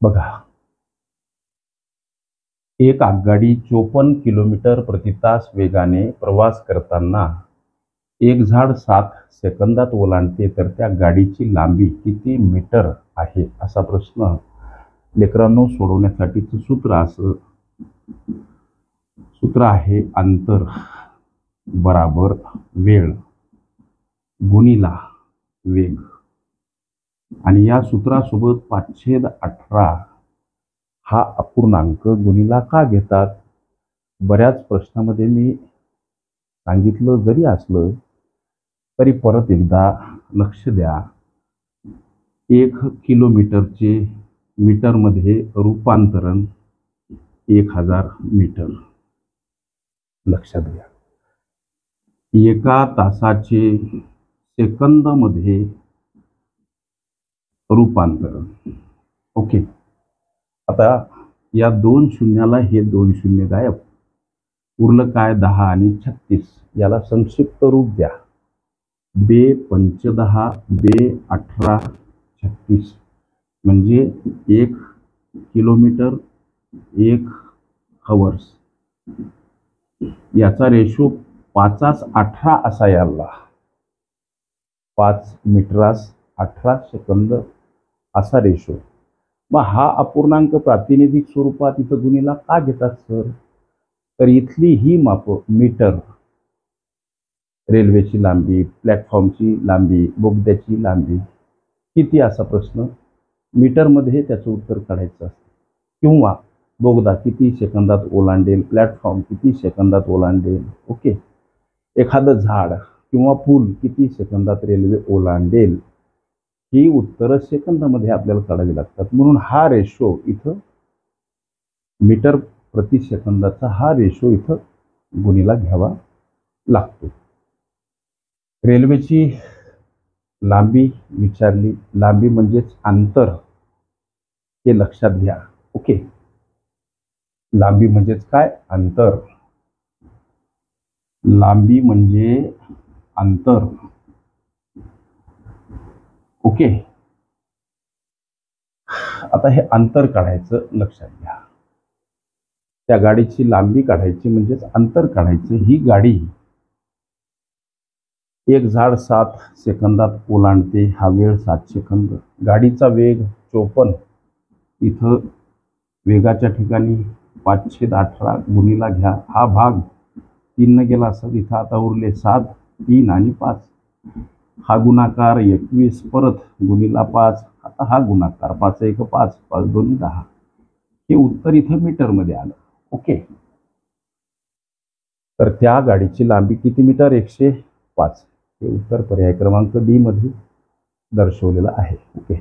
बघा, एक आगगाडी 54 किलोमीटर प्रति तास वेगाने प्रवास करताना एक झाड 7 सेकंदात ओलांडते, तर त्या गाडीची लांबी किती मीटर आहे असा प्रश्न लेकरांनो सोडवण्यासाठीचं सूत्र आहे अंतर बराबर वेळ गुणिला वेग. आणि या सूत्रासोबत 5/18 हा अपूर्णांक गुणिला का घेतात? बऱ्याच प्रश्नामध्ये मी सांगितलं जरी असलं तरी परत एकदा लक्ष द्या. 1 किलोमीटरचे मीटरमध्ये रूपांतरण 1000 मीटर. लक्षात घ्या. एका तासाचे सेकंदामध्ये रूपांतरण. ओके. आता या 2 शून्याला हे 2 शून्य गायब. उरलं काय? 10 आणि 36. याला संक्षिप्त रूप द्या. बे 15 बे 18 36 म्हणजे 1 किलोमीटर 1 हवर्स. याचा रेशो 5/18 असा यायला. 5 मीटरास 18 सेकंद असा रेशो. मग हा अपूर्णांक प्रातिनिधिक स्वरूपात इथं गुणिला का घेतात सर? तर इथली ही माप मीटर, रेल्वेची लांबी, प्लॅटफॉर्मची लांबी, बोगद्याची लांबी किती असा प्रश्न मीटरमध्ये त्याचं उत्तर काढायचं असतं. किंवा बोगदा किती सेकंदात ओलांडेल, प्लॅटफॉर्म किती सेकंदात ओलांडेल. ओके. एखादं झाड किंवा पूल किती सेकंदात रेल्वे ओलांडेल ही उत्तरं सेकंदामध्ये आपल्याला काढावी लागतात. म्हणून हा रेशो इथं मीटर प्रति सेकंदाचा हा रेशो इथं गुणिला घ्यावा लागतो. रेल्वेची लांबी विचारली. लांबी म्हणजेच अंतर, हे लक्षात घ्या. ओके. लांबी म्हणजेच काय? अंतर. लांबी म्हणजे अंतर. ओके. आता हे अंतर काढायचं, लक्षात घ्या. त्या गाडीची लांबी काढायची म्हणजेच अंतर काढायचं. ही गाडी एक झाड 7 सेकंदात ओलांडते, हा वेळ 7 सेकंद. गाडीचा वेग 54. इथं वेगाच्या ठिकाणी 5/18 गुणिला घ्या. हा भाग 3 न गेला असत. इथं आता उरले 7, 3 आणि 5. हा गुणाकार 21 परत गुणिला 5. आता हा गुणाकार 5 1 5 5 2 10. हे उत्तर इथं मीटरमध्ये आलं. ओके. तर त्या गाडीची लांबी किती मीटर? 105. हे उत्तर पर्याय क्रमांक डी मध्ये दर्शवलेलं आहे. ओके.